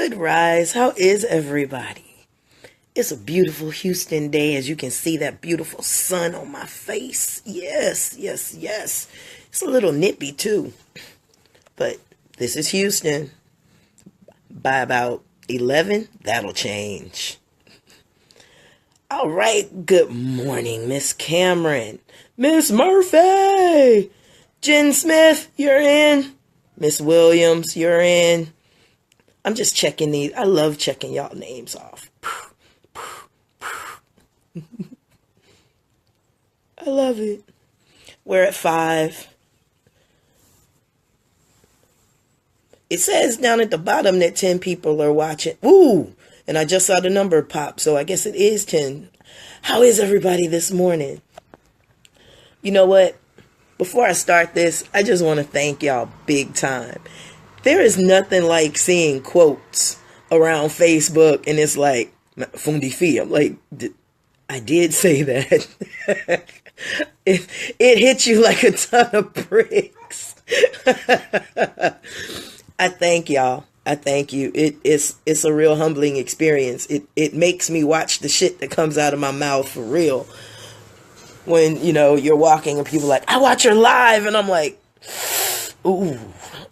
Good rise. How is everybody? It's a beautiful Houston day, as you can see that beautiful sun on my face. Yes, yes, yes. It's a little nippy too. But this is Houston. By about 11, that'll change. All right. Good morning, Miss Cameron. Miss Murphy. Jen Smith, you're in. Miss Williams, you're in. I'm just checking these. I love checking y'all names off. I love it. We're at 5. It says down at the bottom that 10 people are watching. Ooh, and I just saw the number pop, so I guess it is 10. How is everybody this morning? You know what? Before I start this, I just want to thank y'all big time. There is nothing like seeing quotes around Facebook, and it's like, Fundi Fee. I'm like, I did say that. It hit you like a ton of bricks. I thank y'all. I thank you. It's a real humbling experience. It makes me watch the shit that comes out of my mouth for real. When, you're walking and people are like, I watch her live. And I'm like, ooh,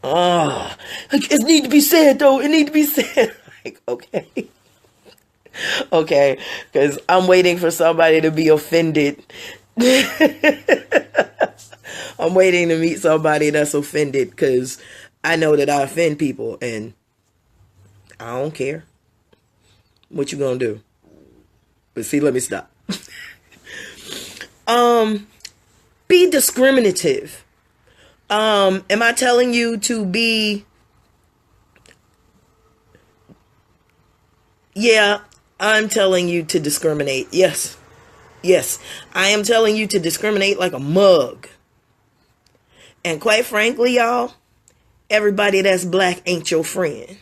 it need to be said though. It need to be said. Like, okay. Okay. Because I'm waiting for somebody to be offended. I'm waiting to meet somebody that's offended because I know that I offend people and I don't care. What you gonna do? But see, let me stop. Be discriminative. Am I telling you to be? Yeah, I'm telling you to discriminate. Yes. Yes, I am telling you to discriminate like a mug. And quite frankly, y'all, everybody that's black ain't your friend.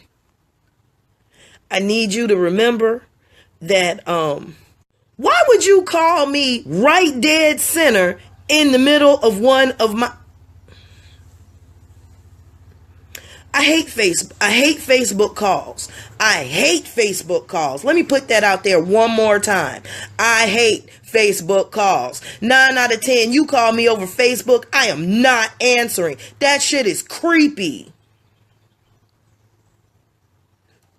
I need you to remember that, why would you call me right dead center in the middle of one of my... I hate Facebook calls. I hate Facebook calls. Let me put that out there one more time. I hate Facebook calls. 9 out of 10, you call me over Facebook, I am not answering. That shit is creepy.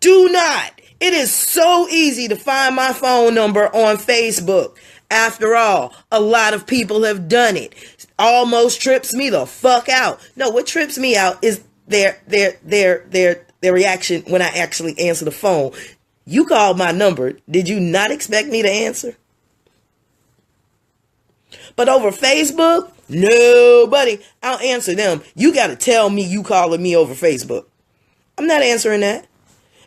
Do not. It is so easy to find my phone number on Facebook. After all, a lot of people have done it. Almost trips me the fuck out. No, what trips me out is their reaction when I actually answer the phone. You called my number. Did you not expect me to answer? But over Facebook, nobody. I'll answer them. You got to tell me you calling me over Facebook. I'm not answering that.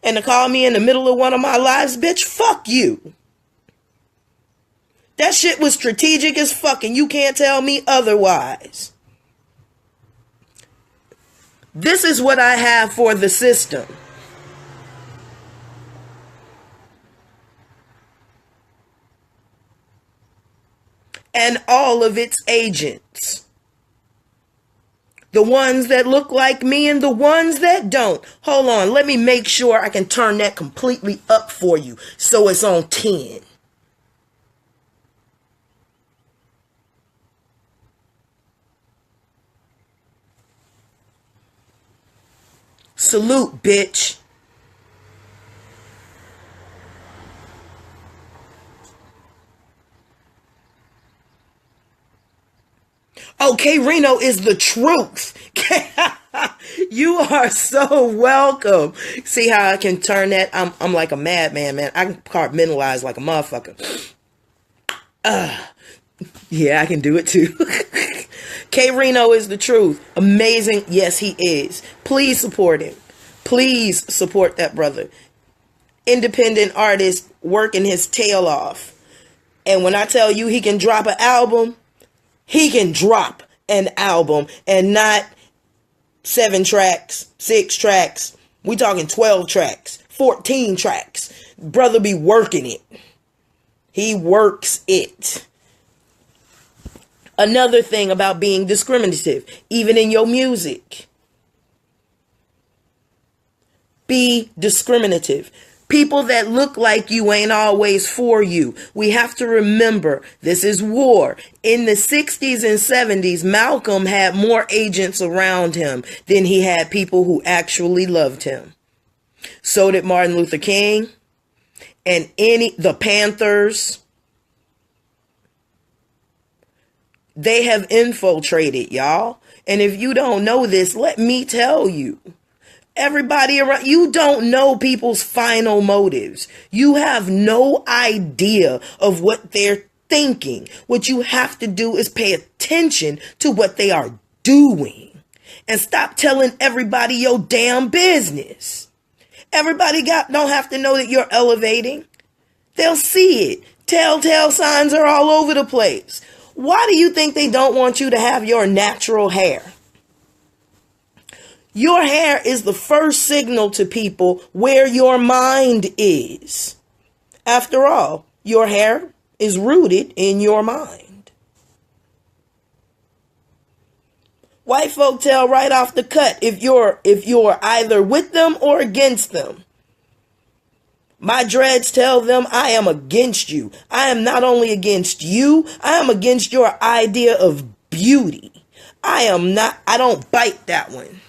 And to call me in the middle of one of my lives, bitch, fuck you. That shit was strategic as fuck, and you can't tell me otherwise. This is what I have for the system. And all of its agents. The ones that look like me and the ones that don't. Hold on, let me make sure I can turn that completely up for you so it's on 10. Salute, bitch. Okay, Reno is the truth. You are so welcome. See how I can turn that? I'm like a madman, man. I can compartmentalize like a motherfucker. Yeah, I can do it too. K Reno is the truth. Amazing. Yes, he is. Please support him. Please support that brother. Independent artist working his tail off. And when I tell you he can drop an album, he can drop an album and not 7 tracks, 6 tracks. We talking 12 tracks, 14 tracks. Brother be working it. He works it. Another thing about being discriminative, even in your music. Be discriminative. People that look like you ain't always for you. We have to remember this is war. In the 60s and 70s, Malcolm had more agents around him than he had people who actually loved him. So did Martin Luther King and the Panthers. They have infiltrated, y'all. And if you don't know this, let me tell you. Everybody around you don't know people's final motives. You have no idea of what they're thinking. What you have to do is pay attention to what they are doing and stop telling everybody your damn business. Everybody don't have to know that you're elevating. They'll see it. Telltale signs are all over the place. Why do you think they don't want you to have your natural hair? Your hair is the first signal to people where your mind is. After all, your hair is rooted in your mind. White folk tell right off the cut if you're either with them or against them. My dreads tell them I am against you. I am not only against you, I am against your idea of beauty. I don't bite that one.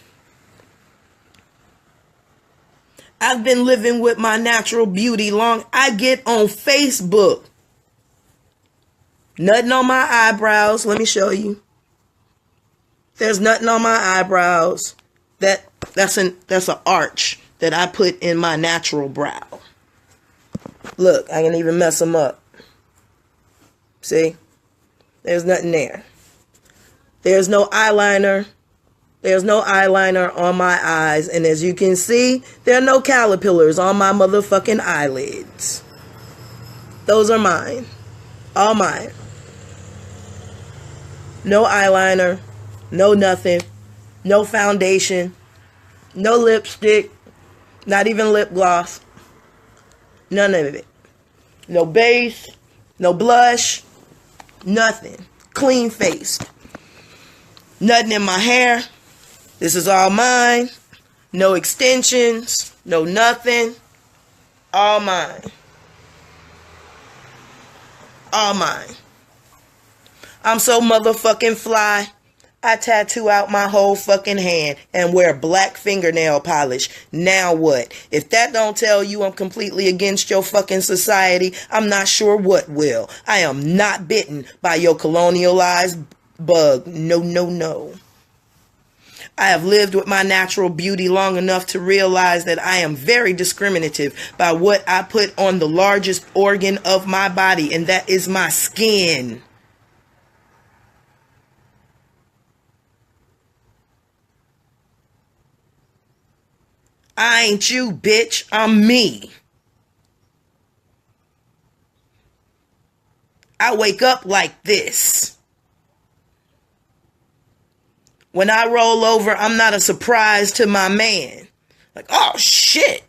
I've been living with my natural beauty long. I get on Facebook. Nothing on my eyebrows. Let me show you. There's nothing on my eyebrows. That's an arch that I put in my natural brow. Look, I can even mess them up. See? There's nothing there. There's no eyeliner. There's no eyeliner on my eyes. And as you can see, there are no caterpillars on my motherfucking eyelids. Those are mine. All mine. No eyeliner. No nothing. No foundation. No lipstick. Not even lip gloss. None of it. No base. No blush. Nothing. Clean faced. Nothing in my hair. This is all mine. No extensions. No nothing. All mine. All mine. I'm so motherfucking fly. I tattoo out my whole fucking hand and wear black fingernail polish. Now what? If that don't tell you I'm completely against your fucking society, I'm not sure what will. I am not bitten by your colonialized bug. No, no, no. I have lived with my natural beauty long enough to realize that I am very discriminative by what I put on the largest organ of my body, and that is my skin. I ain't you, bitch. I'm me. I wake up like this. When I roll over, I'm not a surprise to my man. Like, oh, shit.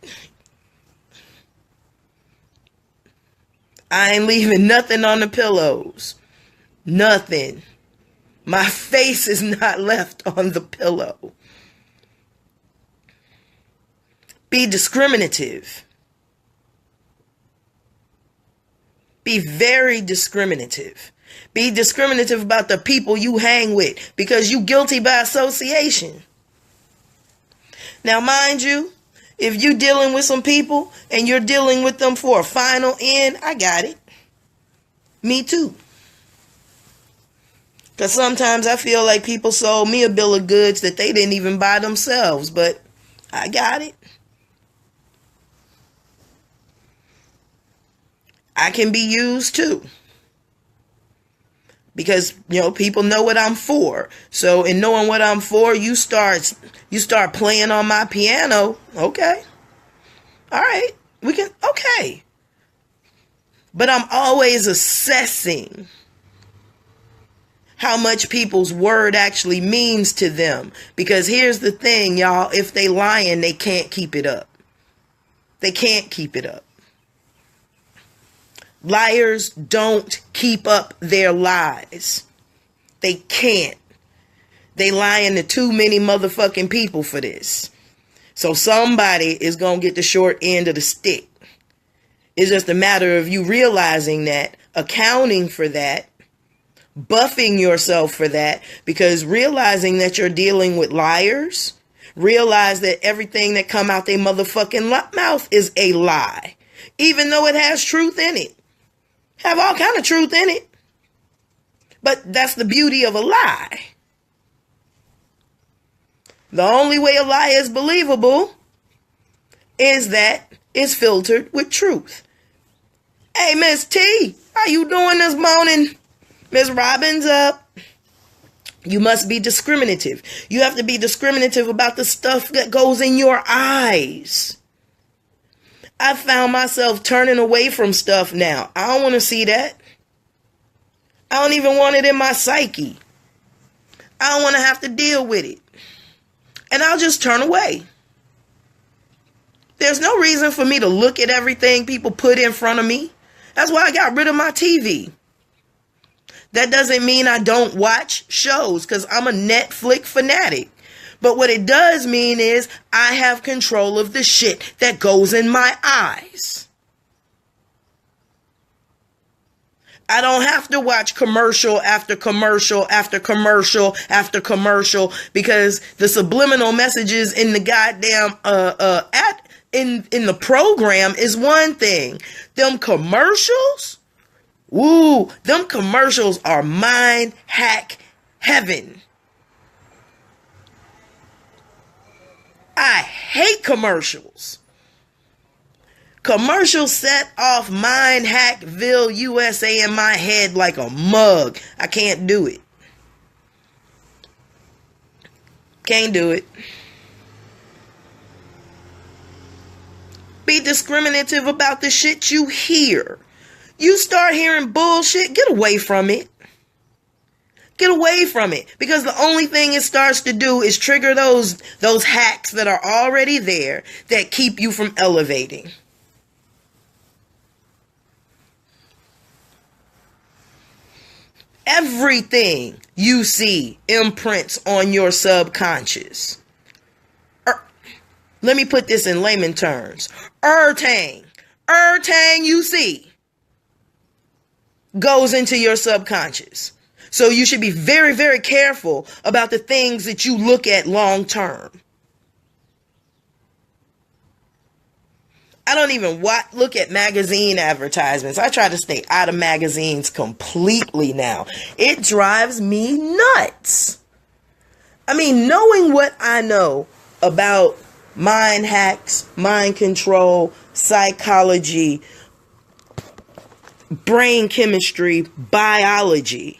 I ain't leaving nothing on the pillows. Nothing. My face is not left on the pillow. Be discriminative. Be very discriminative. Be discriminative about the people you hang with because you guilty by association. Now, mind you, if you're dealing with some people and you're dealing with them for a final end, I got it. Me too. Because sometimes I feel like people sold me a bill of goods that they didn't even buy themselves, but I got it. I can be used too. Because, people know what I'm for. So in knowing what I'm for, you start playing on my piano. Okay. All right. Okay. But I'm always assessing how much people's word actually means to them. Because here's the thing, y'all. If they lying, they can't keep it up. They can't keep it up. Liars don't keep up their lies. They can't. They lying to too many motherfucking people for this. So somebody is going to get the short end of the stick. It's just a matter of you realizing that, accounting for that, buffing yourself for that, because realizing that you're dealing with liars, realize that everything that come out their motherfucking mouth is a lie, even though it has truth in it. Have all kind of truth in it. But that's the beauty of a lie. The only way a lie is believable is that it's filtered with truth. Hey, Miss T, how you doing this morning? Miss Robbins up. You must be discriminative. You have to be discriminative about the stuff that goes in your eyes. I found myself turning away from stuff now. I don't want to see that. I don't even want it in my psyche. I don't want to have to deal with it. And I'll just turn away. There's no reason for me to look at everything people put in front of me. That's why I got rid of my TV. That doesn't mean I don't watch shows, because I'm a Netflix fanatic. But what it does mean is I have control of the shit that goes in my eyes. I don't have to watch commercial after commercial after commercial after commercial, because the subliminal messages in the goddamn in the program is one thing. Them commercials, woo, them commercials are mind hack heaven. I hate commercials. Commercials set off Mind Hackville, USA in my head like a mug. I can't do it. Can't do it. Be discriminative about the shit you hear. You start hearing bullshit, get away from it. Get away from it, because the only thing it starts to do is trigger those hacks that are already there that keep you from elevating. Everything you see imprints on your subconscious. Let me put this in layman terms. Everything you see goes into your subconscious. So you should be very, very careful about the things that you look at long term. I don't even look at magazine advertisements. I try to stay out of magazines completely now. It drives me nuts. I mean, knowing what I know about mind hacks, mind control, psychology, brain chemistry, biology.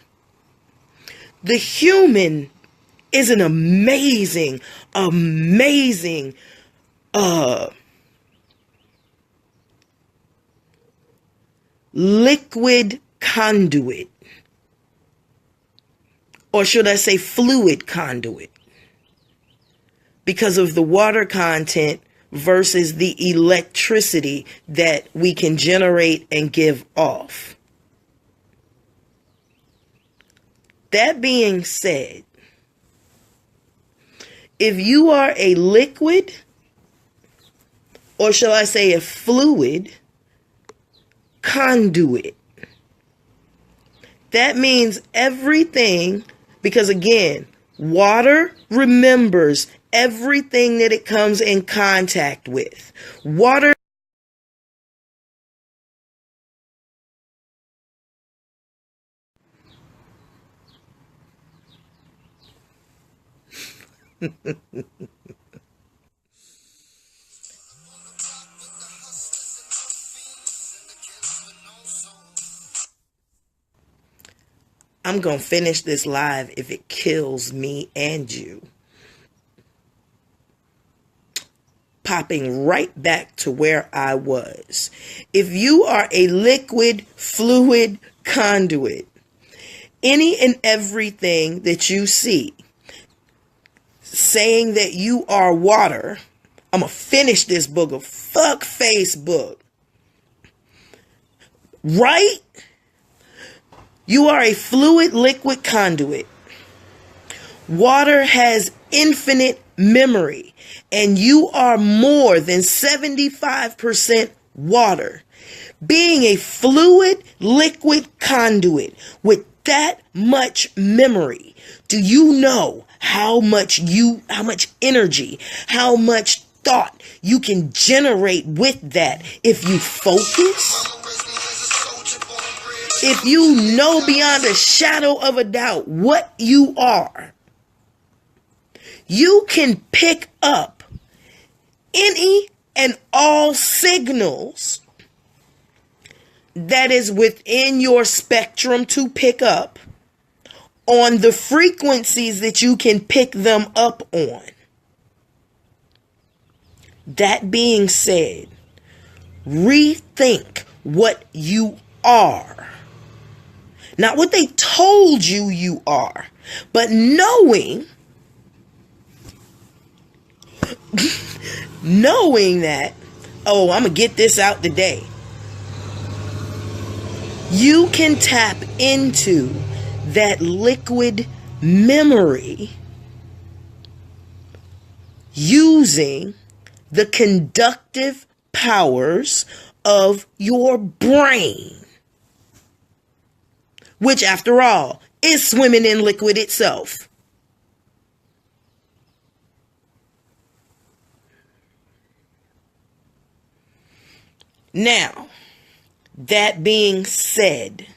The human is an amazing liquid conduit, or should I say fluid conduit, because of the water content versus the electricity that we can generate and give off. That being said, if you are a liquid, or shall I say a fluid conduit, that means everything, because again, water remembers everything that it comes in contact with. Water I'm going to finish this live if it kills me and you. Popping right back to where I was. If you are a liquid, fluid conduit, any and everything that you see saying that you are water, I'm going to finish this booger. Fuck Facebook. Right? You are a fluid liquid conduit. Water has infinite memory, and you are more than 75% water. Being a fluid, liquid conduit with that much memory, do you know how much energy, how much thought you can generate with that if you focus? If you know beyond a shadow of a doubt what you are, you can pick up any and all signals that is within your spectrum to pick up on the frequencies that you can pick them up on. That being said, rethink what you are. Not what they told you you are, but knowing that, oh, I'm going to get this out today. You can tap into that liquid memory using the conductive powers of your brain, which, after all, is swimming in liquid itself. Now, that being said,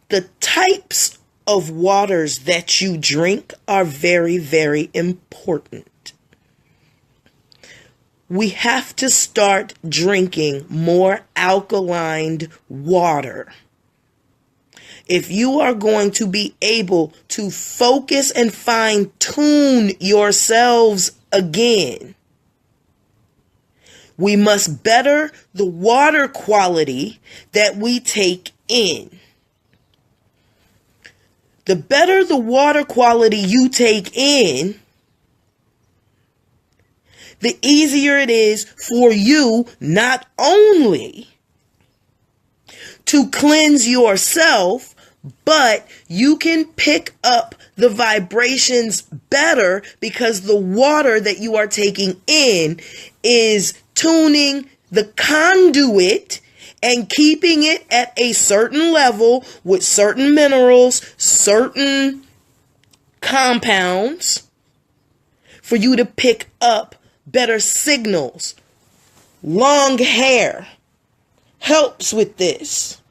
the types of waters that you drink are very, very important. We have to start drinking more alkaline water. If you are going to be able to focus and fine-tune yourselves again, we must better the water quality that we take in. The better the water quality you take in, the easier it is for you not only to cleanse yourself, but you can pick up the vibrations better because the water that you are taking in is tuning the conduit and keeping it at a certain level with certain minerals, certain compounds for you to pick up better signals. Long hair helps with this.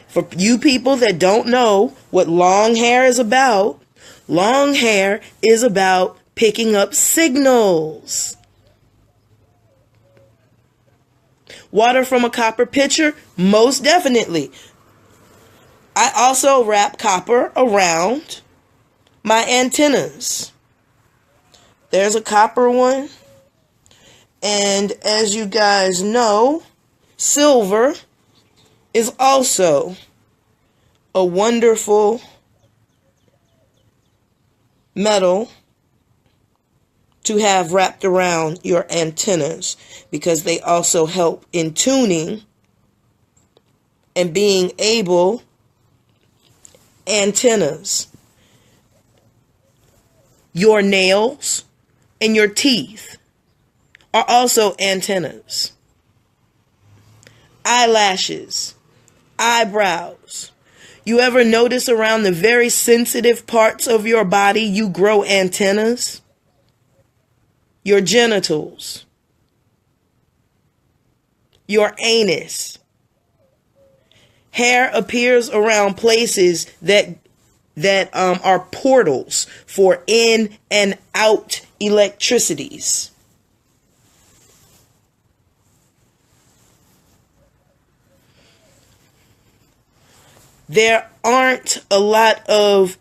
For you people that don't know what long hair is about picking up signals. Water from a copper pitcher? Most definitely. I also wrap copper around my antennas. There's a copper one. And as you guys know, silver is also a wonderful metal to have wrapped around your antennas because they also help in tuning and being able antennas. Your nails and your teeth are also antennas. Eyelashes, eyebrows. You ever notice around the very sensitive parts of your body you grow antennas? Your genitals, your anus. Hair appears around places that are portals for in and out electricities. There aren't a lot of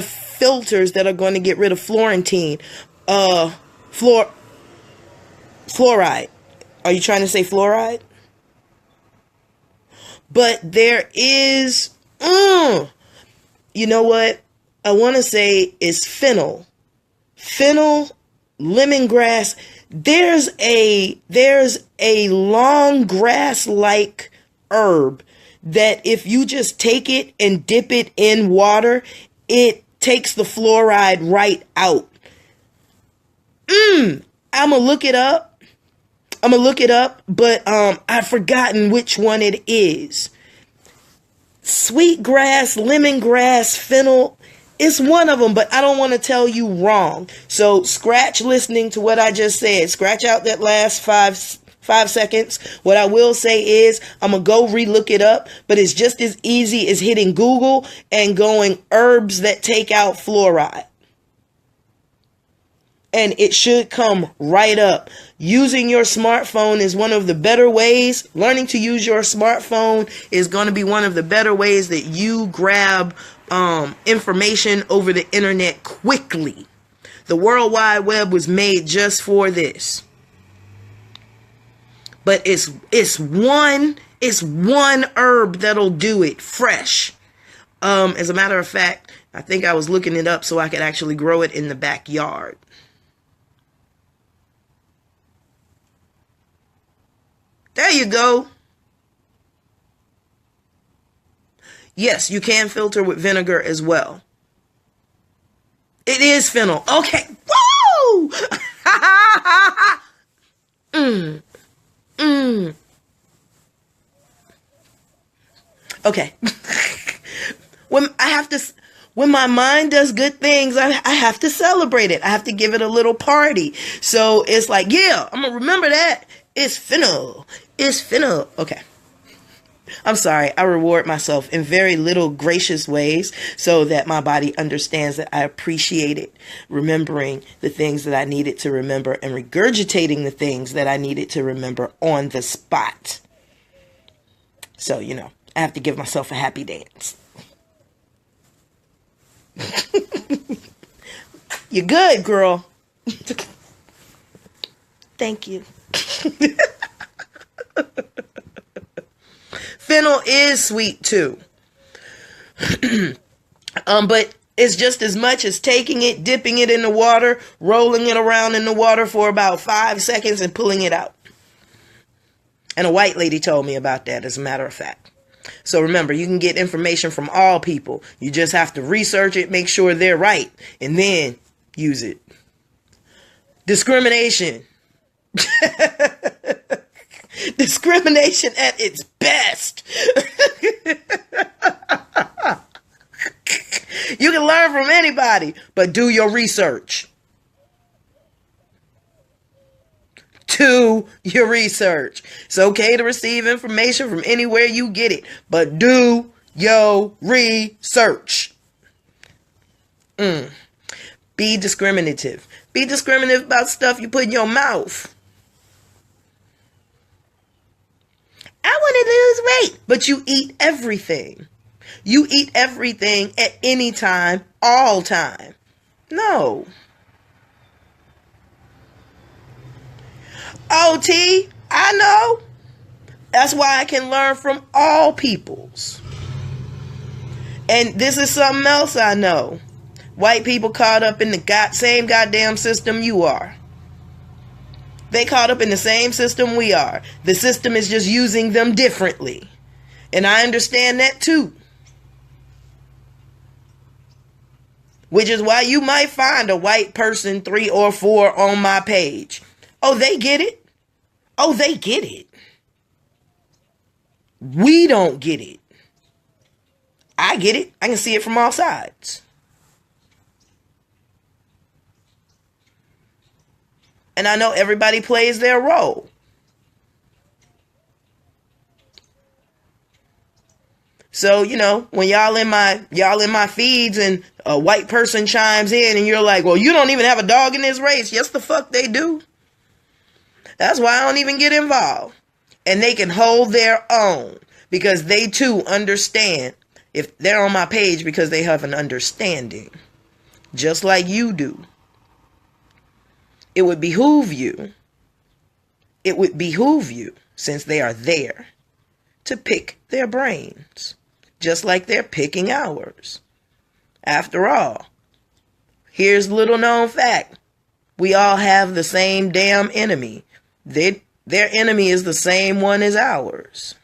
filters that are going to get rid of fluoride. Fluoride. Are you trying to say fluoride? But there is, you know what? I want to say is fennel. Fennel, lemongrass. There's a long grass-like herb that if you just take it and dip it in water, it takes the fluoride right out. I'ma look it up. But I've forgotten which one it is. Sweetgrass, lemongrass, fennel. It's one of them, but I don't want to tell you wrong. So scratch listening to what I just said. Scratch out that last five seconds. What I will say is I'm going to go relook it up, but it's just as easy as hitting Google and going herbs that take out fluoride. And it should come right up. Using your smartphone is one of the better ways. Learning to use your smartphone is going to be one of the better ways that you grab information over the internet quickly. The World Wide Web was made just for this. But it's one herb that'll do it fresh. As a matter of fact, I think I was looking it up so I could actually grow it in the backyard. There you go. Yes, you can filter with vinegar as well. It is fennel. Okay. Woo! Okay. When my mind does good things, I have to celebrate it. I have to give it a little party. So it's like, yeah, I'm going to remember that. It's fennel. It's fennel. Okay. I'm sorry. I reward myself in very little gracious ways so that my body understands that I appreciate it, remembering the things that I needed to remember and regurgitating the things that I needed to remember on the spot. So, I have to give myself a happy dance. You're good, girl. Thank you. Fennel is sweet too. But it's just as much as taking it, dipping it in the water, rolling it around in the water for about 5 seconds and pulling it out. And a white lady told me about that, as a matter of fact. So remember, you can get information from all people. You just have to research it, make sure they're right, and then use it. Discrimination. Discrimination at its best. You can learn from anybody, but do your research. Do your research. It's okay to receive information from anywhere you get it, but do your research. Be discriminative. Be discriminative about stuff you put in your mouth. I want to lose weight, but you eat everything. You eat everything at any time, all time. No. OT, I know. That's why I can learn from all peoples. And this is something else I know. White people caught up in the same goddamn system you are. They caught up in the same system we are. The system is just using them differently. And I understand that too. Which is why you might find a white person 3 or 4 on my page. Oh, they get it. Oh, they get it. We don't get it. I get it. I can see it from all sides. And I know everybody plays their role. So, when y'all in my feeds and a white person chimes in and you're like, well, you don't even have a dog in this race. Yes, the fuck they do. That's why I don't even get involved. And they can hold their own because they too understand. If they're on my page because they have an understanding, just like you do. It would behoove you, since they are there, to pick their brains, just like they're picking ours. After all, here's a little known fact. We all have the same damn enemy. Their enemy is the same one as ours.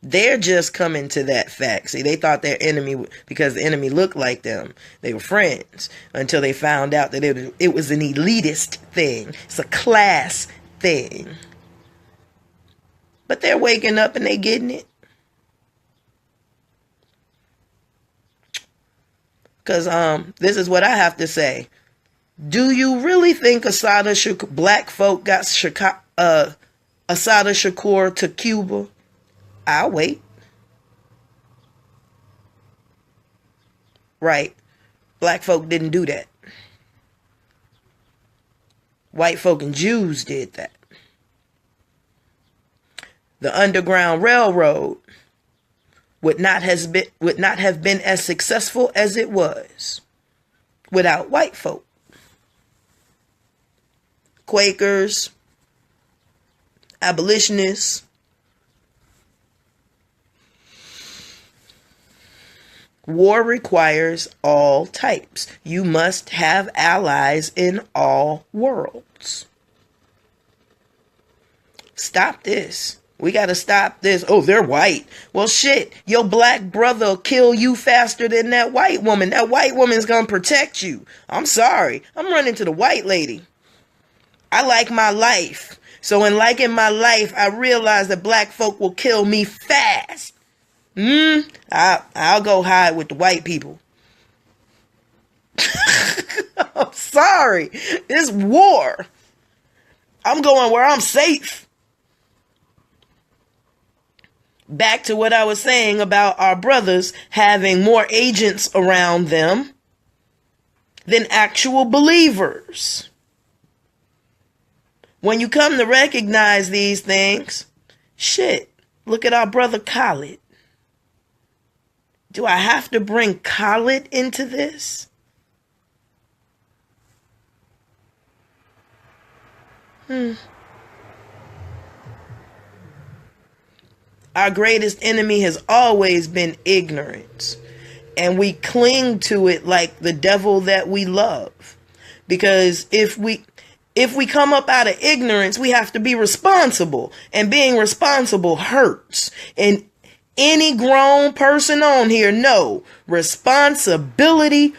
They're just coming to that fact. See, they thought their enemy, because the enemy looked like them, they were friends, until they found out that it was an elitist thing. It's a class thing. But they're waking up and they getting it. Because this is what I have to say. Do you really think black folk got Assata Shakur to Cuba? I'll wait. Right. Black folk didn't do that. White folk and Jews did that. The Underground Railroad would not have been as successful as it was without white folk. Quakers, abolitionists, war requires all types. You must have allies in all worlds. Stop this. We got to stop this. Oh, they're white. Well, shit, your black brother will kill you faster than that white woman. That white woman's going to protect you. I'm sorry. I'm running to the white lady. I like my life. So in liking my life, I realize that black folk will kill me fast. I'll go hide with the white people. I'm sorry. It's war. I'm going where I'm safe. Back to what I was saying about our brothers having more agents around them than actual believers. When you come to recognize these things, shit, look at our brother Khalid. Do I have to bring Khalid into this? Our greatest enemy has always been ignorance. And we cling to it like the devil that we love. Because if we come up out of ignorance, we have to be responsible. And being responsible hurts. And any grown person on here know responsibility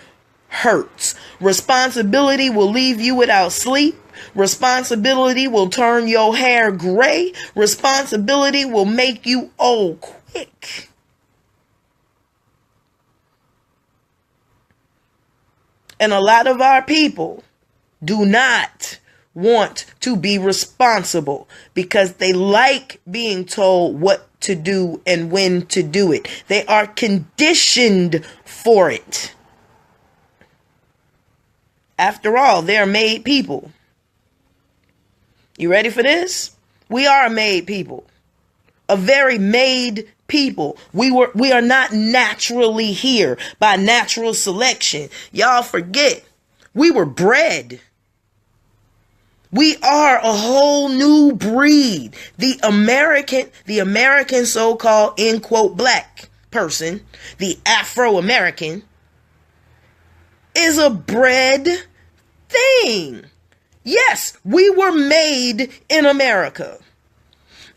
hurts. Responsibility will leave you without sleep. Responsibility will turn your hair gray. Responsibility will make you old quick. And a lot of our people do not want to be responsible because they like being told what to do and when to do it. They are conditioned for it. After all, they're made people. You ready for this? We are made people. A very made people. We are not naturally here by natural selection. Y'all forget. We were bred. We are a whole new breed. The American so-called, end quote, black person, the Afro-American, is a bred thing. Yes, we were made in America.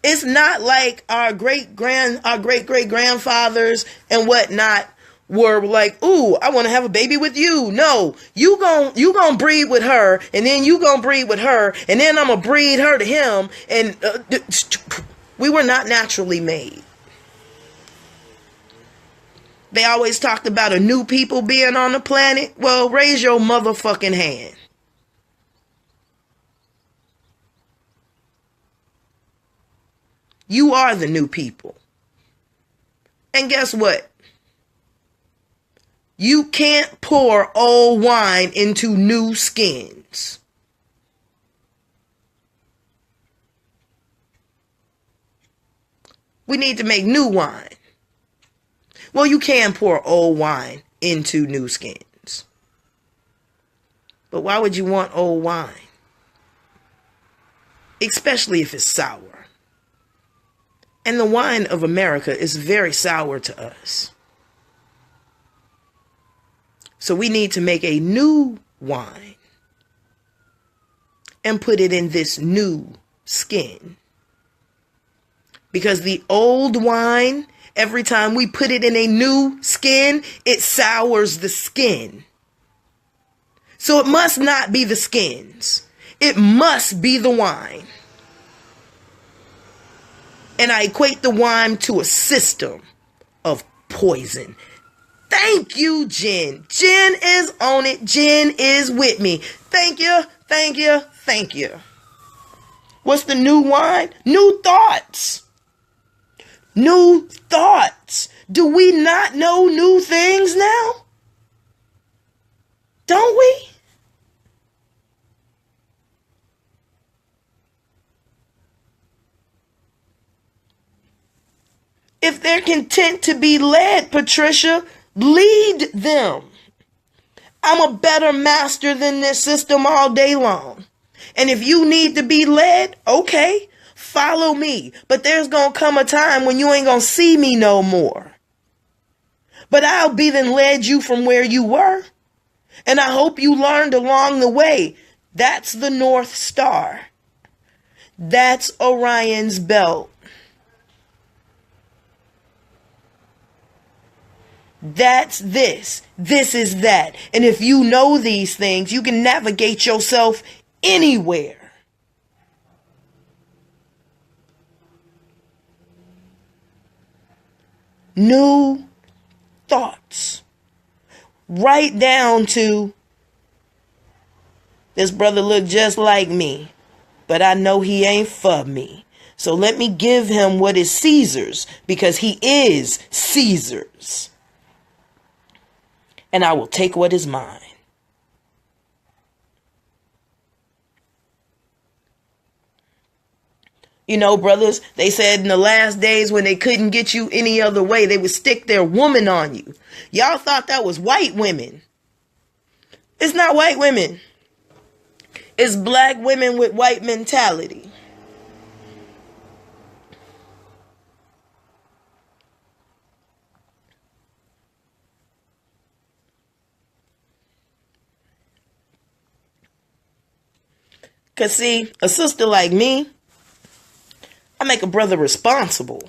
It's not like our great great grandfathers and whatnot were like, ooh, I want to have a baby with you. No, you gon' breed with her, and then you gon' breed with her, and then I'm gonna breed her to him. And we were not naturally made. They always talked about a new people being on the planet. Well, raise your motherfucking hand. You are the new people. And guess what? You can't pour old wine into new skins. We need to make new wine. Well, you can pour old wine into new skins. But why would you want old wine? Especially if it's sour. And the wine of America is very sour to us. So we need to make a new wine and put it in this new skin. Because the old wine, every time we put it in a new skin, it sours the skin. So it must not be the skins. It must be the wine. And I equate the wine to a system of poison. Thank you, Jen. Jen is on it. Jen is with me. Thank you, thank you, thank you. What's the new wine? New thoughts. New thoughts. Do we not know new things now? Don't we? If they're content to be led, Patricia, lead them. I'm a better master than this system all day long. And if you need to be led, okay, follow me. But there's going to come a time when you ain't going to see me no more. But I'll be then led you from where you were. And I hope you learned along the way. That's the North Star. That's Orion's belt. That's this. This is that. And if you know these things, you can navigate yourself anywhere. New thoughts. Right down to, this brother look just like me, but I know he ain't for me. So let me give him what is Caesar's, because he is Caesar's. And I will take what is mine. You know, brothers, they said in the last days when they couldn't get you any other way, they would stick their woman on you. Y'all thought that was white women. It's not white women. It's black women with white mentality. Because see, a sister like me, I make a brother responsible.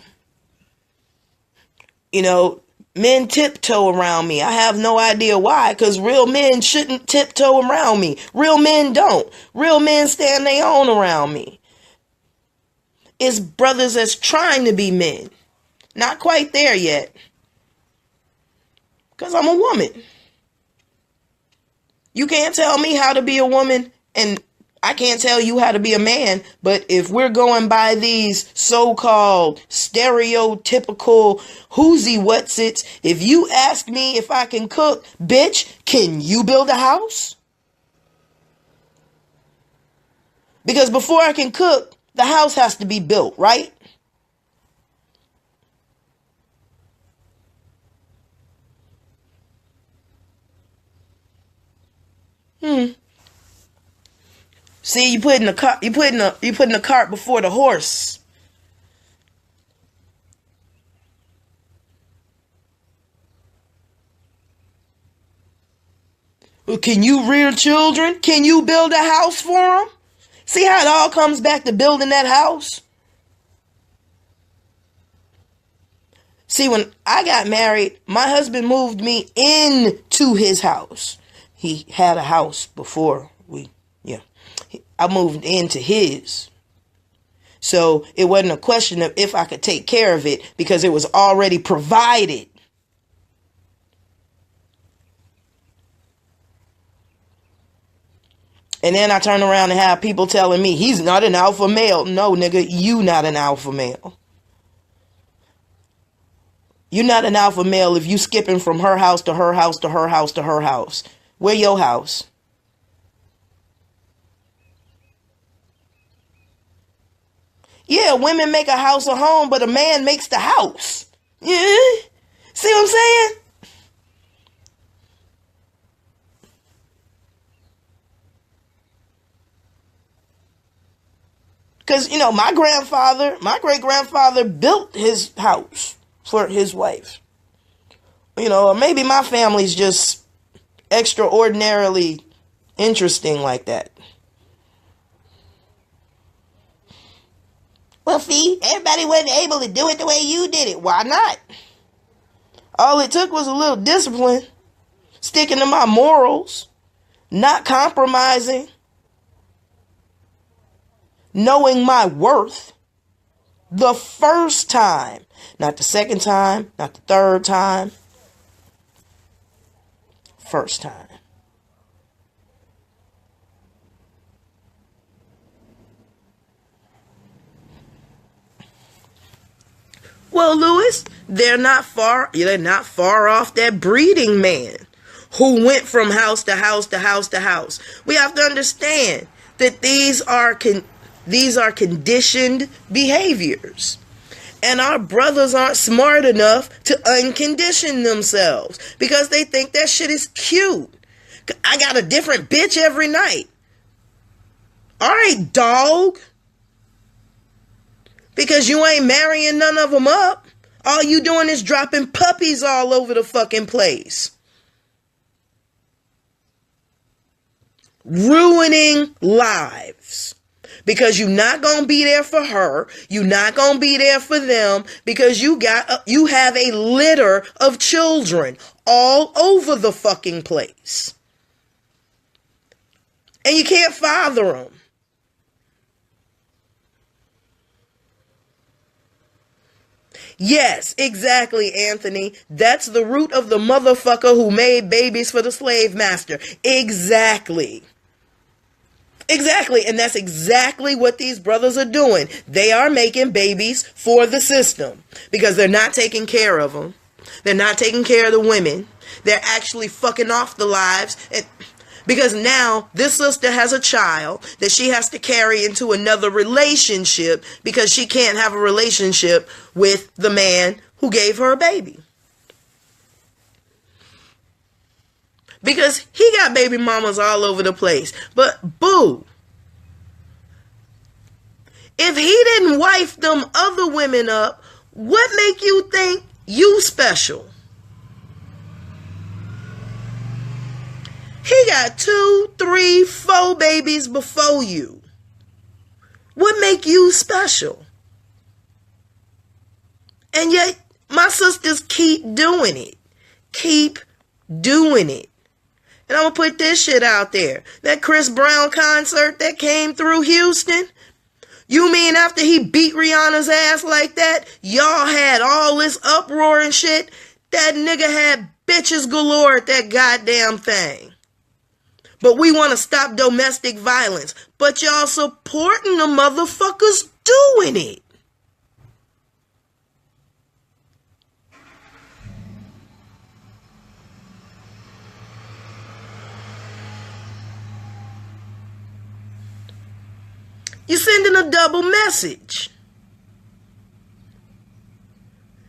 You know, men tiptoe around me. I have no idea why, because real men shouldn't tiptoe around me. Real men don't. Real men stand their own around me. It's brothers that's trying to be men. Not quite there yet. Because I'm a woman. You can't tell me how to be a woman, and I can't tell you how to be a man. But if we're going by these so-called stereotypical whoozy whatsits, if you ask me if I can cook, bitch, can you build a house? Because before I can cook, the house has to be built, right? See, you putting the cart before the horse. Well, can you rear children? Can you build a house for them? See how it all comes back to building that house? See, when I got married, my husband moved me into his house. He had a house before I moved into his. So it wasn't a question of if I could take care of it, because it was already provided. And then I turn around and have people telling me he's not an alpha male. No, nigga, you not an alpha male. You're not an alpha male if you skipping from her house to her house to her house to her house. Where your house? Yeah, women make a house a home, but a man makes the house. Yeah. See what I'm saying? Because, you know, my great-grandfather built his house for his wife. You know, or maybe my family's just extraordinarily interesting like that. Well, see, everybody wasn't able to do it the way you did it. Why not? All it took was a little discipline, sticking to my morals, not compromising, knowing my worth the first time, not the second time, not the third time, first time. Well, Lewis, they're not far off that breeding man who went from house to house to house to house. We have to understand that these are conditioned behaviors. And our brothers aren't smart enough to uncondition themselves because they think that shit is cute. I got a different bitch every night. All right, dog. Because you ain't marrying none of them up. All you doing is dropping puppies all over the fucking place. Ruining lives. Because you're not going to be there for her. You're not going to be there for them. Because you have a litter of children all over the fucking place. And you can't father them. Yes, exactly, Anthony. That's the root of the motherfucker who made babies for the slave master. Exactly. Exactly. And that's exactly what these brothers are doing. They are making babies for the system because they're not taking care of them. They're not taking care of the women. They're actually fucking off the lives. Because now this sister has a child that she has to carry into another relationship because she can't have a relationship with the man who gave her a baby. Because he got baby mamas all over the place. But boo, if he didn't wife them other women up, what make you think you special? He got 2, 3, 4 babies before you. What make you special? And yet, my sisters keep doing it. Keep doing it. And I'm going to put this shit out there. That Chris Brown concert that came through Houston, you mean after he beat Rihanna's ass like that, y'all had all this uproar and shit? That nigga had bitches galore at that goddamn thing. But we want to stop domestic violence. But y'all supporting the motherfuckers doing it. You're sending a double message.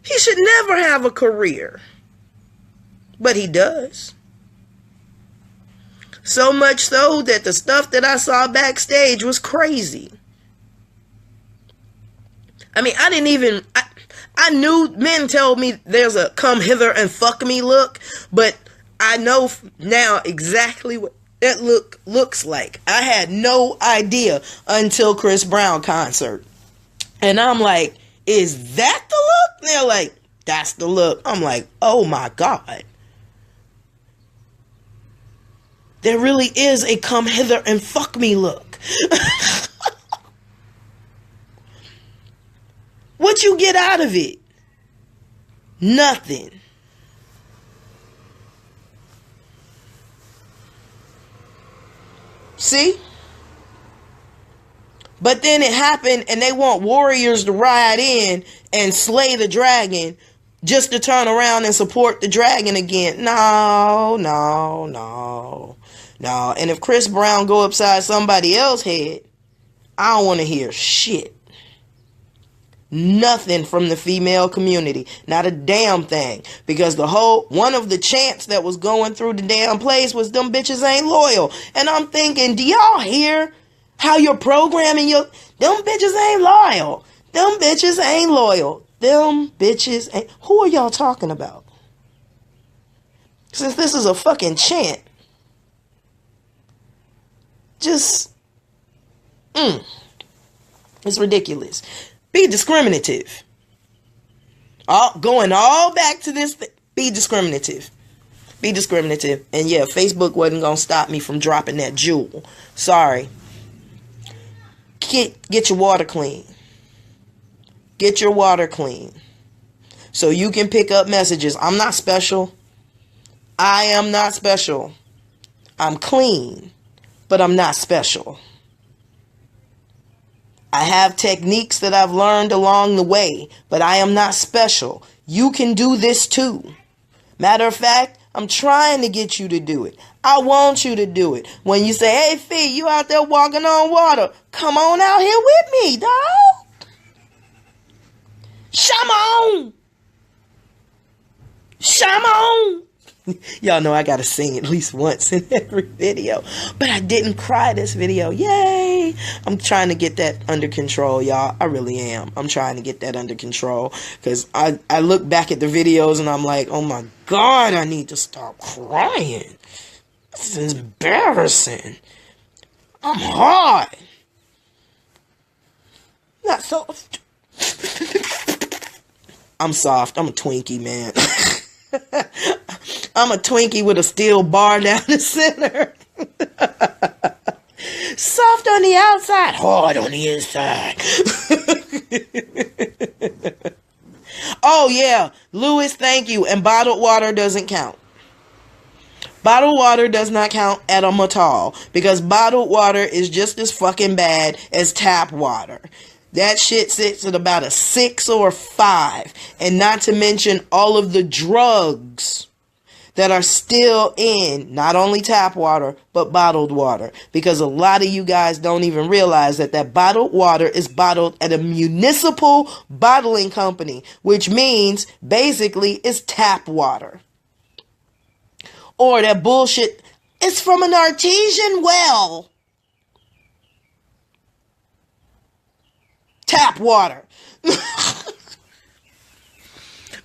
He should never have a career. But he does. So much so that the stuff that I saw backstage was crazy. I mean, I knew men told me there's a come hither and fuck me look, but I know now exactly what that looks like. I had no idea until Chris Brown concert. And I'm like, is that the look? They're like, that's the look. I'm like, oh my God. There really is a come hither and fuck me look. What you get out of it? Nothing. See? But then it happened and they want warriors to ride in and slay the dragon just to turn around and support the dragon again. No. And if Chris Brown go upside somebody else's head, I don't want to hear shit. Nothing from the female community. Not a damn thing. Because one of the chants that was going through the damn place was them bitches ain't loyal. And I'm thinking, do y'all hear how you're programming them bitches ain't loyal. Them bitches ain't loyal. Them bitches ain't. Who are y'all talking about? Since this is a fucking chant. Just, it's ridiculous. Be discriminative. Going all back to this, be discriminative. Be discriminative. And yeah, Facebook wasn't going to stop me from dropping that jewel. Sorry. Get your water clean. Get your water clean. So you can pick up messages. I'm not special. I am not special. I'm clean, but I'm not special. I have techniques that I've learned along the way, but I am not special. You can do this too. Matter of fact, I'm trying to get you to do it. I want you to do it. When you say, hey, Fee, you out there walking on water. Come on out here with me, dog. Come on. Come on. Y'all know I gotta sing at least once in every video. But I didn't cry this video. Yay! I'm trying to get that under control, y'all. I really am. I'm trying to get that under control. Because I look back at the videos and I'm like, oh my God, I need to stop crying. This is embarrassing. I'm hard. Not soft. I'm soft. I'm a Twinkie, man. I'm a Twinkie with a steel bar down the center. Soft on the outside, hard on the inside. Oh yeah, Lewis, thank you. And bottled water doesn't count. Bottled water does not count at all because bottled water is just as fucking bad as tap water. That shit sits at about a 6 or 5. And not to mention all of the drugs that are still in not only tap water, but bottled water. Because a lot of you guys don't even realize that bottled water is bottled at a municipal bottling company, which means basically it's tap water. Or that bullshit, it's from an artesian well. Tap water.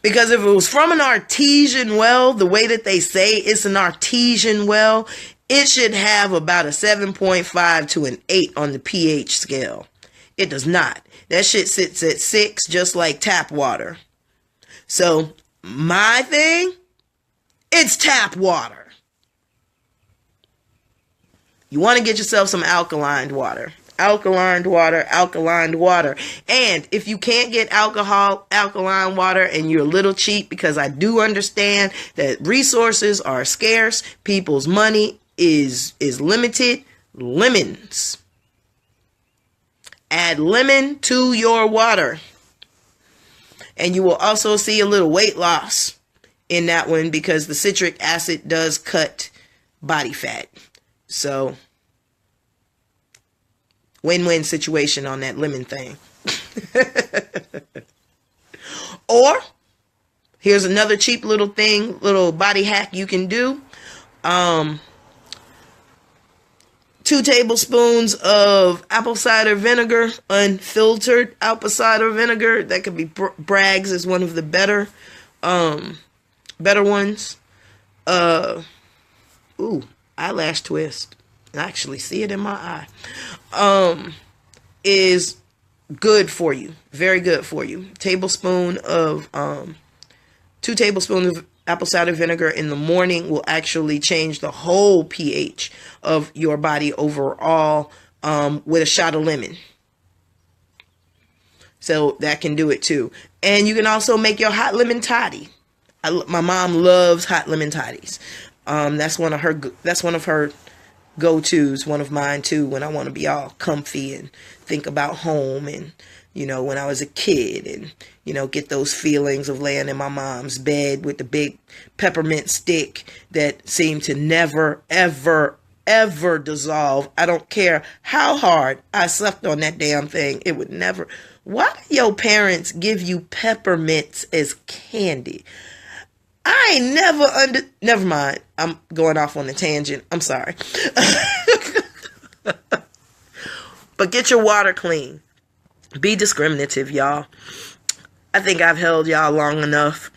Because if it was from an artesian well, the way that they say it's an artesian well, it should have about a 7.5 to an 8 on the pH scale. It does not. That shit sits at 6, just like tap water. So, my thing, it's tap water. You want to get yourself some alkaline water. Alkaline water. And if you can't get alkaline water and you're a little cheap, because I do understand that resources are scarce, people's money is limited, lemons. Add lemon to your water. And you will also see a little weight loss in that one because the citric acid does cut body fat. So win-win situation on that lemon thing. Or, here's another cheap little thing, little body hack you can do. 2 tablespoons of apple cider vinegar, unfiltered apple cider vinegar. That could be Bragg's is one of the better ones. Eyelash twist. I actually see it in my eye. Is good for you. Very good for you. 2 tablespoons of apple cider vinegar in the morning will actually change the whole pH of your body overall, with a shot of lemon. So that can do it too. And you can also make your hot lemon toddy. My mom loves hot lemon toddies. That's one of her go-tos, one of mine too, when I want to be all comfy and think about home and, when I was a kid and, get those feelings of laying in my mom's bed with the big peppermint stick that seemed to never, ever, ever dissolve. I don't care how hard I sucked on that damn thing. It would never. Why do your parents give you peppermints as candy? I ain't never mind. I'm going off on a tangent. I'm sorry. But get your water clean. Be discriminative, y'all. I think I've held y'all long enough.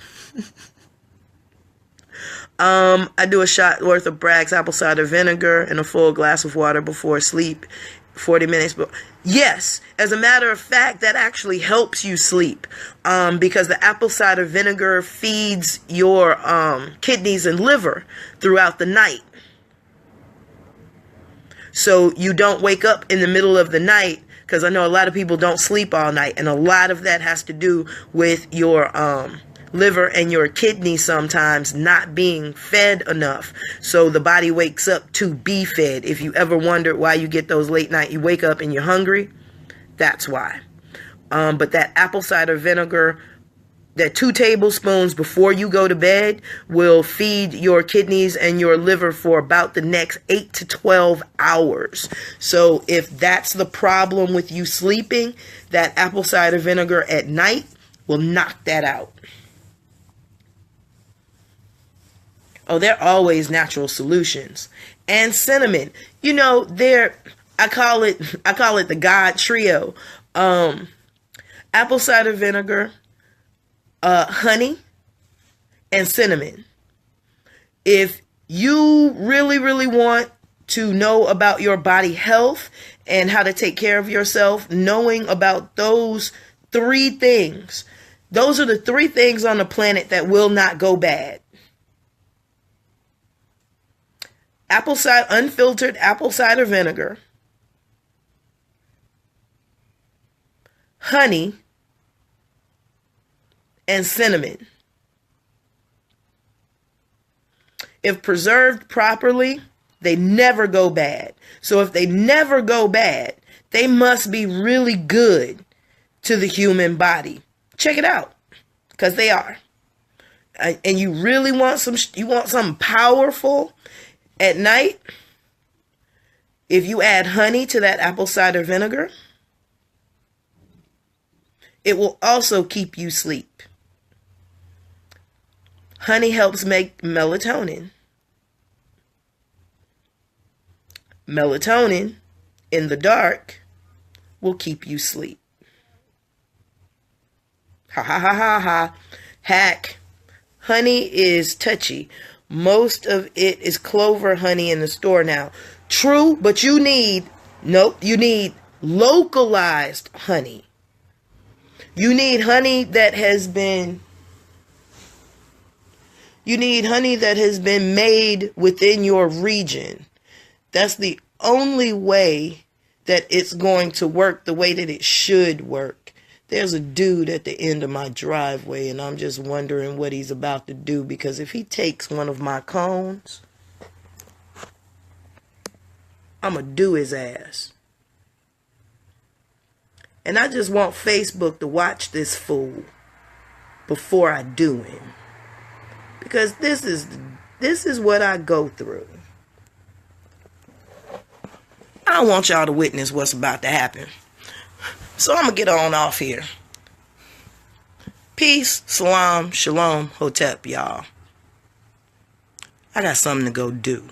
I do a shot worth of Bragg's apple cider vinegar and a full glass of water before sleep. 40 minutes. But yes, as a matter of fact, that actually helps you sleep, because the apple cider vinegar feeds your kidneys and liver throughout the night. So you don't wake up in the middle of the night, because I know a lot of people don't sleep all night, and a lot of that has to do with your liver and your kidneys sometimes not being fed enough. So the body wakes up to be fed. If you ever wondered why you get those late night, you wake up and you're hungry, that's why. But that apple cider vinegar, that 2 tablespoons before you go to bed, will feed your kidneys and your liver for about the next 8 to 12 hours. So if that's the problem with you sleeping, that apple cider vinegar at night will knock that out. Oh, there are always natural solutions. And cinnamon, you know, I call it the God trio. Apple cider vinegar, honey, and cinnamon. If you really, really want to know about your body health and how to take care of yourself, knowing about those 3 things, those are the 3 things on the planet that will not go bad. Unfiltered apple cider vinegar, honey, and cinnamon. If preserved properly, they never go bad. So if they never go bad, they must be really good to the human body. Check it out, because they are. And you really want something powerful at night. If you add honey to that apple cider vinegar, it will also keep you asleep. Honey helps make melatonin. Melatonin in the dark will keep you asleep. Ha ha ha ha ha. Hack. Honey is touchy. Most of it is clover honey in the store now. True, but you need localized honey. You need honey that has been made within your region. That's the only way that it's going to work the way that it should work. There's a dude at the end of my driveway, and I'm just wondering what he's about to do, because if he takes one of my cones, I'm going to do his ass. And I just want Facebook to watch this fool before I do him. Because this is what I go through. I don't want y'all to witness what's about to happen. So I'm going to get on off here. Peace, salam, shalom, hotep, y'all. I got something to go do.